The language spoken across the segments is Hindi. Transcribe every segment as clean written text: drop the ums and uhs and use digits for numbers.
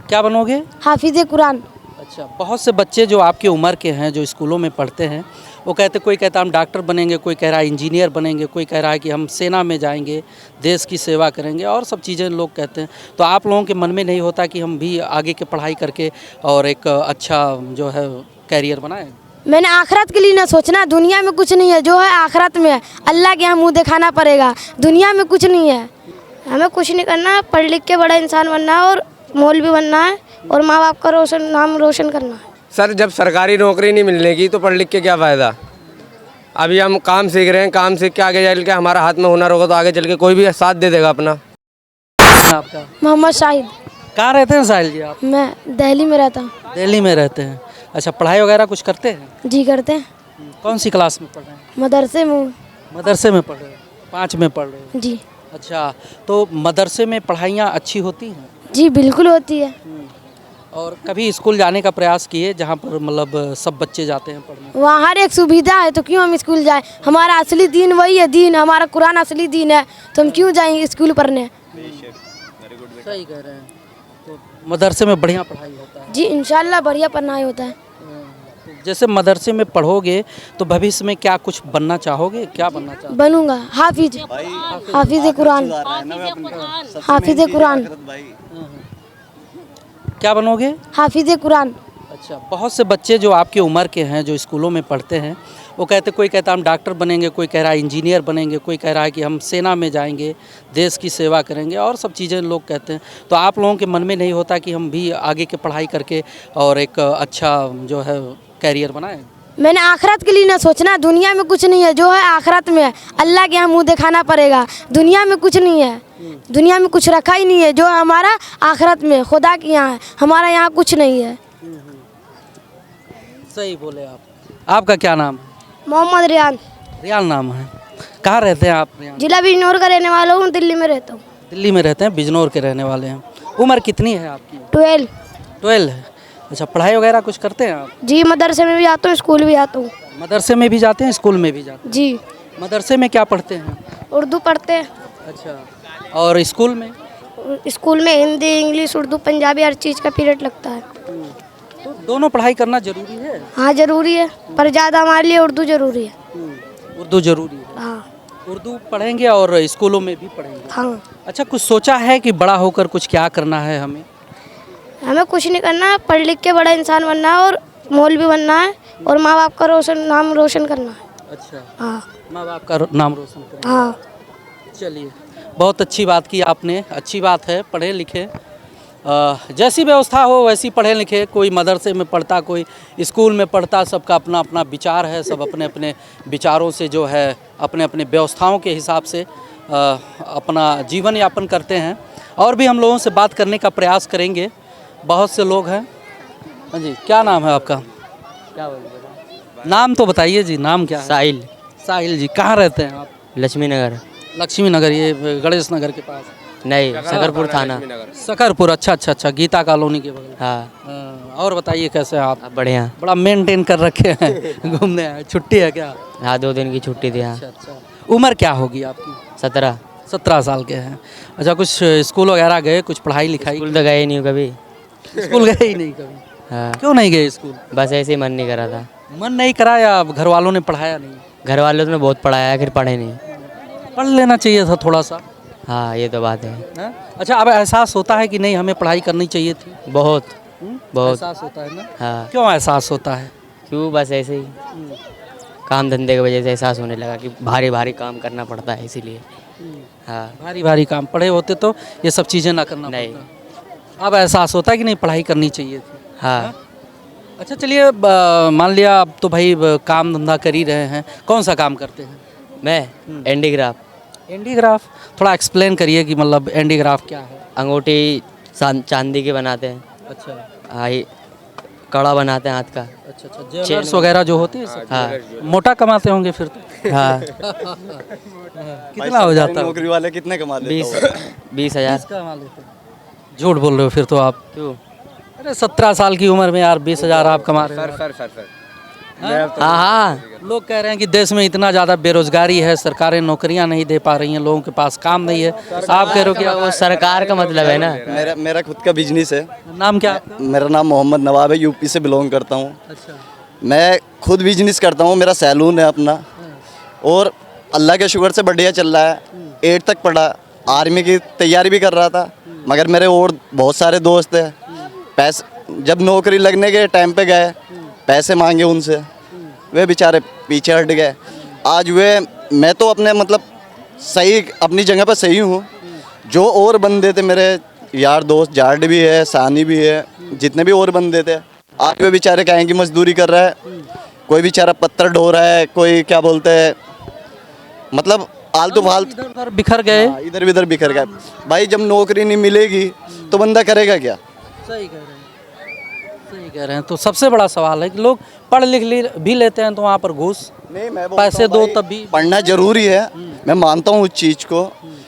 क्या बनोगे? हाफिज़ कुरान। अच्छा, बहुत से बच्चे जो आपकी उम्र के हैं जो स्कूलों में पढ़ते हैं वो कहते, कोई कहता हम डॉक्टर बनेंगे, कोई कह रहा है इंजीनियर बनेंगे, कोई कह रहा है कि हम सेना में जाएंगे, देश की सेवा करेंगे और सब चीज़ें लोग कहते हैं। तो आप लोगों के मन में नहीं होता कि हम भी आगे की पढ़ाई करके और एक अच्छा जो है कैरियर बनाएं? मैंने आखिरत के लिए ना सोचना, दुनिया में कुछ नहीं है, जो है आखिरत में है। अल्लाह के यहाँ मुँह दिखाना पड़ेगा, दुनिया में कुछ नहीं है। हमें कुछ नहीं करना, पढ़ लिख के बड़ा इंसान बनना है और मौलवी बनना है और माँ बाप का नाम रोशन करना है। सर, जब सरकारी नौकरी नहीं मिलने की तो पढ़ लिख के क्या फ़ायदा। अभी हम काम सीख रहे हैं, काम सीख के आगे चल के हमारा हाथ में हुनर होगा तो आगे चल के कोई भी साथ दे देगा अपना। आपका मोहम्मद शाहिद। कहाँ रहते हैं साहिल जी आप? मैं दिल्ली में रहता हूँ। दिल्ली में रहते हैं। अच्छा, पढ़ाई वगैरह कुछ करते हैं? जी करते हैं। कौन सी क्लास में पढ़ रहे हैं? मदरसे में। मदरसे में पढ़ रहे हैं, 5 में पढ़ रहे हैं। जी। अच्छा, तो मदरसे में पढ़ाइयाँ अच्छी होती हैं? जी बिल्कुल होती है। और कभी स्कूल जाने का प्रयास किए जहाँ पर मतलब सब बच्चे जाते हैं पढ़ने? वहाँ हर एक सुविधा है, तो क्यों हम स्कूल जाएं? हमारा असली दीन वही है, दीन हमारा कुरान असली दीन है, तो हम क्यों जाएंगे स्कूल पढ़ने? सही कह रहे हैं। तो मदरसे में बढ़िया पढ़ाई होता है? जी इंशाल्लाह बढ़िया पढ़ाई होता है। जैसे मदरसे में पढ़ोगे तो भविष्य में क्या कुछ बनना चाहोगे? क्या बनना चाहोगे? बनूंगा हाफिज, हाफिज कुरान, हाफिज कुरान। क्या बनोगे? हाफिज कुरान। अच्छा, बहुत से बच्चे जो आपकी उम्र के हैं जो स्कूलों में पढ़ते हैं वो कहते, कोई कहता हम डॉक्टर बनेंगे, कोई कह रहा है इंजीनियर बनेंगे, कोई कह रहा है कि हम सेना में जाएंगे, देश की सेवा करेंगे और सब चीज़ें लोग कहते हैं। तो आप लोगों के मन में नहीं होता कि हम भी आगे की पढ़ाई करके और एक अच्छा जो है कैरियर बनाएं? मैंने आखिरत के लिए ना सोचना, दुनिया में कुछ नहीं है, जो है आखिरत में है। अल्लाह के यहाँ मुँह दिखाना पड़ेगा, दुनिया में कुछ नहीं है, दुनिया में कुछ रखा ही नहीं है। जो हमारा आखिरत में खुदा के यहाँ है, हमारा यहाँ कुछ नहीं है। सही बोले आप। आपका क्या नाम है? मोहम्मद रियान। रियान नाम है। कहाँ रहते हैं आप? रियान जिला बिजनौर का रहने वाला हूँ, दिल्ली में रहता हूँ। दिल्ली में रहते हैं, बिजनौर के रहने वाले हैं। उम्र कितनी है आपकी? 12। 12 है। अच्छा, पढ़ाई वगैरह कुछ करते हैं आप? जी मदरसे में भी आता हूँ, स्कूल भी आता हूँ। मदरसे में भी जाते हैं, स्कूल में भी जाते हैं? जी। मदरसे में क्या पढ़ते हैं? उर्दू पढ़ते हैं। अच्छा, और स्कूल में? स्कूल में हिंदी, इंग्लिश, उर्दू, पंजाबी हर चीज़ का पीरियड लगता है। तो दोनों पढ़ाई करना जरूरी है? हाँ ज़रूरी है, पर ज़्यादा हमारे लिए उर्दू ज़रूरी है। उर्दू जरूरी है। हाँ। उर्दू पढ़ेंगे और स्कूलों में भी पढ़ेंगे? हाँ। अच्छा, कुछ सोचा है कि बड़ा होकर कुछ क्या करना है हमें? हमें कुछ नहीं करना, पढ़ लिख के बड़ा इंसान बनना है और मौलवी बनना है और माँ बाप का नाम रोशन करना है। अच्छा, हाँ। माँ बाप का नाम रोशन करें। हाँ। चलिए, बहुत अच्छी बात की आपने। अच्छी बात है, पढ़े लिखे, जैसी व्यवस्था हो वैसी पढ़े लिखे। कोई मदरसे में पढ़ता, कोई स्कूल में पढ़ता, सबका अपना अपना विचार है। सब अपने अपने विचारों से जो है अपने अपने व्यवस्थाओं के हिसाब से अपना जीवन यापन करते हैं। और भी हम लोगों से बात करने का प्रयास करेंगे। बहुत से लोग हैं। हाँ जी, क्या नाम है आपका? क्या बोलिए, नाम तो बताइए जी, नाम क्या है? साहिल। साहिल जी, कहाँ रहते हैं आप? लक्ष्मी नगर। लक्ष्मी नगर, ये गणेश नगर के पास? नहीं, सकरपुर थाना। सकरपुर। अच्छा अच्छा अच्छा, गीता कॉलोनी के बगल। हाँ। और बताइए कैसे हैं आप? बढ़िया। बड़ा मेंटेन कर रखे हैं। घूमने आए, छुट्टी है क्या? हाँ, 2 दिन की छुट्टी थी। हाँ। अच्छा अच्छा। उम्र क्या होगी आपकी? 17। 17 साल के हैं। अच्छा, कुछ स्कूल वगैरह गए, कुछ पढ़ाई लिखाई? स्कूल तो गए नहीं हूँ कभी। स्कूल गए ही नहीं कभी? हाँ। क्यों नहीं गए स्कूल? बस ऐसे ही मन नहीं करा था। मन नहीं करा या घर वालों ने पढ़ाया नहीं? घर वालों ने बहुत पढ़ाया, फिर पढ़े नहीं। पढ़ लेना चाहिए था थोड़ा सा। हाँ, ये तो बात है। हाँ? अच्छा, अब एहसास होता है कि नहीं हमें पढ़ाई करनी चाहिए थी? बहुत बहुत। एहसास होता है ना? हाँ। क्यों एहसास होता है? क्यों, बस ऐसे ही काम धंधे की वजह से एहसास होने लगा कि भारी भारी काम करना पड़ता है, इसीलिए। हाँ। भारी भारी काम, पढ़े होते तो ये सब चीज़ें ना करना नहीं। पड़ता। अब एहसास होता है कि नहीं पढ़ाई करनी चाहिए थी? हाँ। अच्छा, चलिए, मान लिया अब तो भाई काम धंधा कर ही रहे हैं। कौन सा काम करते हैं? मैं हैंडीक्राफ्ट। हैंडीक्राफ्ट, थोड़ा एक्सप्लेन करिए कि मतलब हैंडीक्राफ्ट क्या है? अंगूठी चांदी के बनाते हैं। अच्छा हाँ, ये कड़ा बनाते हैं हाथ का। अच्छा अच्छा, ज्वेलर्स वगैरह जो होते हैं सब? हाँ। मोटा कमाते होंगे फिर तो। हाँ। कितना हो जाता है? नौकरी वाले कितने कमा लेते 20 हजार। कमा लेते हैं? झूठ बोल रहे हो फिर तो आप। क्यों? अरे 17 साल की उम्र में यार 20 हजार आप कमा रहे हो? सर हाँ हाँ। लोग कह रहे हैं कि देश में इतना ज़्यादा बेरोजगारी है, सरकारें नौकरियां नहीं दे पा रही हैं, लोगों के पास काम नहीं है। आप कह रहे हो कि वो सरकार का मतलब है ना। मेरा मेरा खुद का बिजनेस है। नाम क्या आपका? मेरा नाम मोहम्मद नवाब है, यूपी से बिलोंग करता हूँ। अच्छा। मैं खुद बिजनेस करता हूँ, मेरा सैलून है अपना, और अल्लाह के शुक्र से बढ़िया चल रहा है। 8 तक पढ़ा, आर्मी की तैयारी भी कर रहा था, मगर मेरे और बहुत सारे दोस्त हैं, पैसे जब नौकरी लगने के टाइम पे गए, पैसे मांगे उनसे, वे बेचारे पीछे हट गए। आज वे, मैं तो अपने मतलब सही अपनी जगह पर सही हूँ। जो और बंदे थे मेरे यार दोस्त, जाट भी है, सानी भी है, जितने भी और बंदे थे, आज वे बेचारे कहें कि मजदूरी कर रहा है, कोई बेचारा पत्थर ढो रहा है, कोई क्या बोलते हैं, मतलब आलतू फालतू इधर उधर बिखर गए। इधर उधर बिखर गए। भाई जब नौकरी नहीं मिलेगी तो बंदा करेगा क्या? सही कह रहे हैं, सही कह रहे हैं। तो सबसे बड़ा सवाल है कि लोग पढ़ लिख भी लेते हैं तो वहाँ पर घूस नहीं, मैं पैसे दो तब भी पढ़ना जरूरी है, मैं मानता हूँ उस चीज़ को,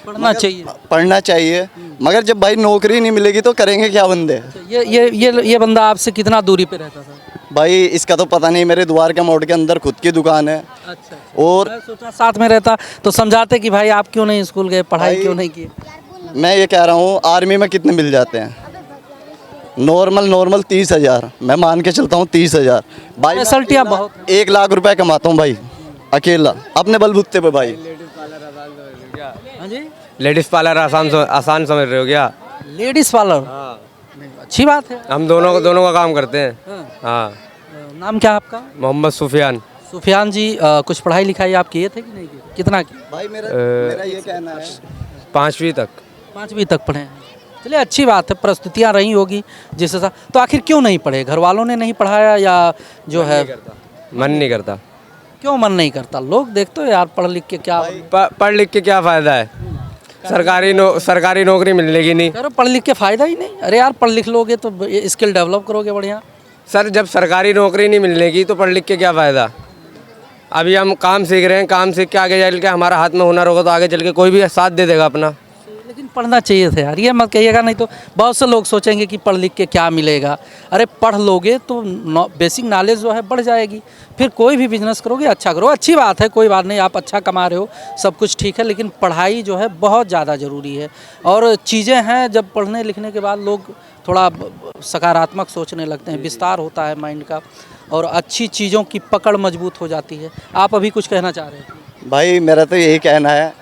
पढ़ना चाहिए। पढ़ना चाहिए, मगर जब भाई नौकरी नहीं मिलेगी तो करेंगे क्या बंदे? ये बंदा आपसे कितना दूरी पे रहता था? भाई इसका तो पता नहीं, मेरे द्वारका मोड़ के अंदर खुद की दुकान है। अच्छा। और मैं सोचा साथ में रहता तो समझाते कि भाई आप क्यों नहीं स्कूल गए, पढ़ाई भाई- क्यों नहीं की? मैं ये कह रहा हूँ, आर्मी में कितने मिल जाते हैं? नॉर्मल 30,000, मैं मान के चलता हूँ 30,000। भाई मैं फैसिलिटियाँ बहुत हैं। 1 लाख रुपए कमाता हूँ भाई, अकेला, अपने बलबूते पे भाई। हाँ जी। लेडीज़ पार्लर आसान समझ रहे हो क्या? लेडीज पार्लर, अच्छी बात है। हम दोनों का काम करते हैं। हाँ। हाँ। नाम क्या आपका? मोहम्मद सुफियान। सुफियान जी, कुछ पढ़ाई लिखाई आप किए थे कि नहीं किए? कितना किए? भाई मेरा ये कहना है, 5वीं तक। 5वीं तक पढ़े हैं। चलिए अच्छी बात है, परिस्थितियाँ रही होगी जिससे तो आखिर क्यों नहीं पढ़े? घर वालों ने नहीं पढ़ाया या जो है मन नहीं करता। क्यों मन नहीं करता? लोग देखते हो यार, पढ़ लिख के क्या पढ़ लिख के क्या फ़ायदा है? सरकारी नौकरी मिलेगी नहीं। करो, पढ़ लिख के फ़ायदा ही नहीं। अरे यार, पढ़ लिख लोगे तो स्किल डेवलप करोगे बढ़िया। सर जब सरकारी नौकरी नहीं मिलने की तो पढ़ लिख के क्या फ़ायदा? अभी हम काम सीख रहे हैं, काम सीख के आगे चल के हमारा हाथ में हुनर होगा तो आगे चल के कोई भी साथ दे देगा अपना। लेकिन पढ़ना चाहिए था यार, ये मत कहिएगा, नहीं तो बहुत से लोग सोचेंगे कि पढ़ लिख के क्या मिलेगा। अरे पढ़ लोगे तो बेसिक नॉलेज जो है बढ़ जाएगी, फिर कोई भी बिजनेस करोगे अच्छा करो। अच्छी बात है, कोई बात नहीं, आप अच्छा कमा रहे हो, सब कुछ ठीक है, लेकिन पढ़ाई जो है बहुत ज़्यादा ज़रूरी है। और चीज़ें हैं, जब पढ़ने लिखने के बाद लोग थोड़ा सकारात्मक सोचने लगते हैं, विस्तार होता है माइंड का, और अच्छी चीज़ों की पकड़ मजबूत हो जाती है। आप अभी कुछ कहना चाह रहे थे? भाई मेरा तो यही कहना है,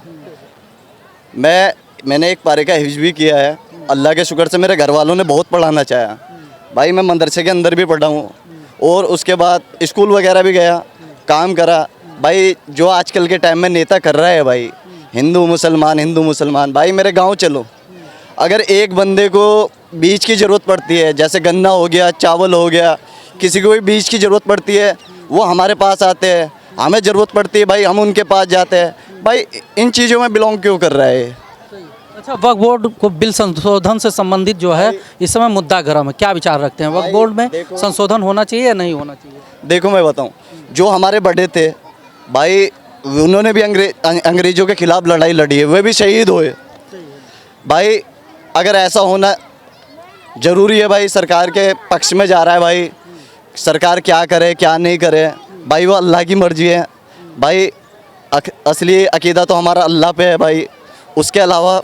मैंने एक पारे का हिफ्ज़ भी किया है, अल्लाह के शुक्र से मेरे घर वालों ने बहुत पढ़ाना चाहा। भाई मैं मदरसे के अंदर भी पढ़ा हूँ, और उसके बाद स्कूल वगैरह भी गया, काम करा। भाई जो आजकल के टाइम में नेता कर रहा है भाई, हिंदू मुसलमान, भाई मेरे गांव चलो, अगर एक बंदे को बीज की ज़रूरत पड़ती है, जैसे गन्ना हो गया, चावल हो गया, किसी को भी बीज की ज़रूरत पड़ती है, वो हमारे पास आते हैं। हमें ज़रूरत पड़ती है भाई, हम उनके पास जाते हैं। भाई इन चीज़ों में बिलोंग क्यों कर रहा है? अच्छा, वक्फ बोर्ड को बिल संशोधन से संबंधित जो है इस समय मुद्दा गर्म है, क्या विचार रखते हैं? वक्फ बोर्ड में संशोधन होना चाहिए या नहीं होना चाहिए? देखो मैं बताऊं, जो हमारे बड़े थे भाई, उन्होंने भी अंग्रेज़ों के खिलाफ लड़ाई लड़ी है, वे भी शहीद हुए। भाई अगर ऐसा होना ज़रूरी है, भाई सरकार के पक्ष में जा रहा है, भाई सरकार क्या करे क्या नहीं करे, भाई वो अल्लाह की मर्जी है। भाई असली अकीदा तो हमारा अल्लाह पे है भाई, उसके अलावा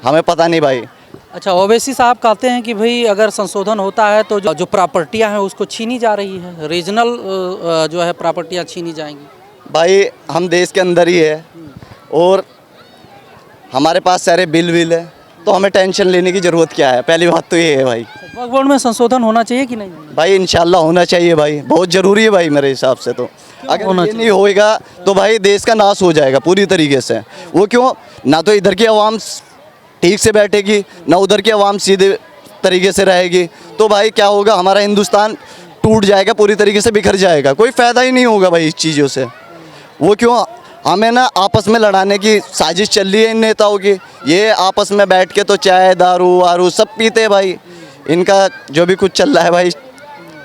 हमें पता नहीं भाई। अच्छा, ओवैसी साहब कहते हैं कि भाई अगर संशोधन होता है तो जो प्रॉपर्टियां हैं उसको छीनी जा रही है, रीजनल जो है प्रॉपर्टियां छीनी जाएंगी। भाई हम देश के अंदर ही है, और हमारे पास सारे बिल है, तो हमें टेंशन लेने की ज़रूरत क्या है? पहली बात तो ये है भाई। वक्फ बोर्ड में संशोधन होना चाहिए कि नहीं? भाई इंशाल्लाह होना चाहिए भाई, बहुत ज़रूरी है भाई मेरे हिसाब से। तो अगर ये नहीं होएगा तो भाई देश का नाश हो जाएगा पूरी तरीके से। वो क्यों? ना तो इधर की आवाम ठीक से बैठेगी, ना उधर की आवाम सीधे तरीके से रहेगी, तो भाई क्या होगा? हमारा हिंदुस्तान टूट जाएगा, पूरी तरीके से बिखर जाएगा, कोई फ़ायदा ही नहीं होगा भाई इस चीज़ों से। वो क्यों? हमें ना आपस में लड़ाने की साजिश चल रही है इन नेताओं की। ये आपस में बैठ के तो चाय दारू वारू सब पीते हैं भाई। इनका जो भी कुछ चल रहा है भाई,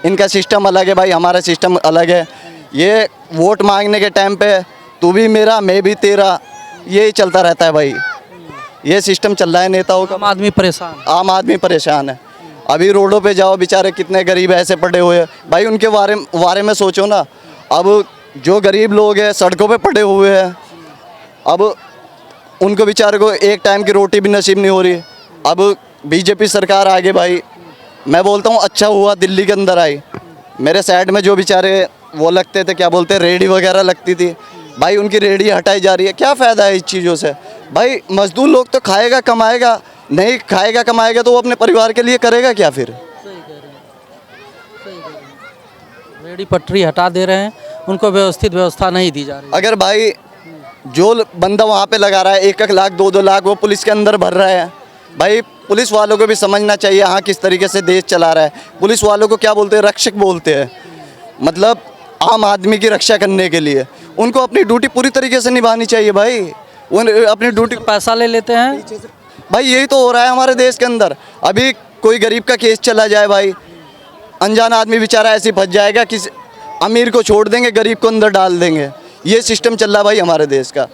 इनका सिस्टम अलग है भाई, हमारा सिस्टम अलग है। ये वोट मांगने के टाइम पे तू भी मेरा मैं भी तेरा, यही चलता रहता है भाई। ये सिस्टम चल रहा है नेताओं का। आम आदमी परेशान। आम आदमी परेशान है। अभी रोडों पे जाओ, बेचारे कितने गरीब ऐसे पड़े हुए हैं भाई, उनके बारे में सोचो ना। अब जो गरीब लोग हैं सड़कों पे पड़े हुए हैं, अब उनको बेचारे को एक टाइम की रोटी भी नसीब नहीं हो रही। अब बीजेपी सरकार आगे भाई, मैं बोलता हूँ अच्छा हुआ दिल्ली के अंदर आई। मेरे साइड में जो बेचारे वो लगते थे, क्या बोलते हैं, रेडी वगैरह लगती थी भाई, उनकी रेडी हटाई जा रही है। क्या फ़ायदा है इस चीज़ों से भाई? मजदूर लोग तो खाएगा कमाएगा, नहीं खाएगा कमाएगा तो वो अपने परिवार के लिए करेगा क्या फिर? रेडी पटरी हटा दे रहे हैं, उनको व्यवस्थित व्यवस्था नहीं दी जा रही। अगर भाई जो बंदा वहाँ पे लगा रहा है 1-1 लाख 2-2 लाख वो पुलिस के अंदर भर रहा है, भाई पुलिस वालों को भी समझना चाहिए हाँ किस तरीके से देश चला रहा है। पुलिस वालों को क्या बोलते हैं, रक्षक बोलते हैं, मतलब आम आदमी की रक्षा करने के लिए। उनको अपनी ड्यूटी पूरी तरीके से निभानी चाहिए भाई, उन अपनी ड्यूटी। पैसा ले लेते हैं भाई यही तो हो रहा है हमारे देश के अंदर। अभी कोई गरीब का केस चला जाए भाई, अनजान आदमी बेचारा ऐसे फंस जाएगा, किसी अमीर को छोड़ देंगे, गरीब को अंदर डाल देंगे। ये सिस्टम चल रहा है भाई हमारे देश का।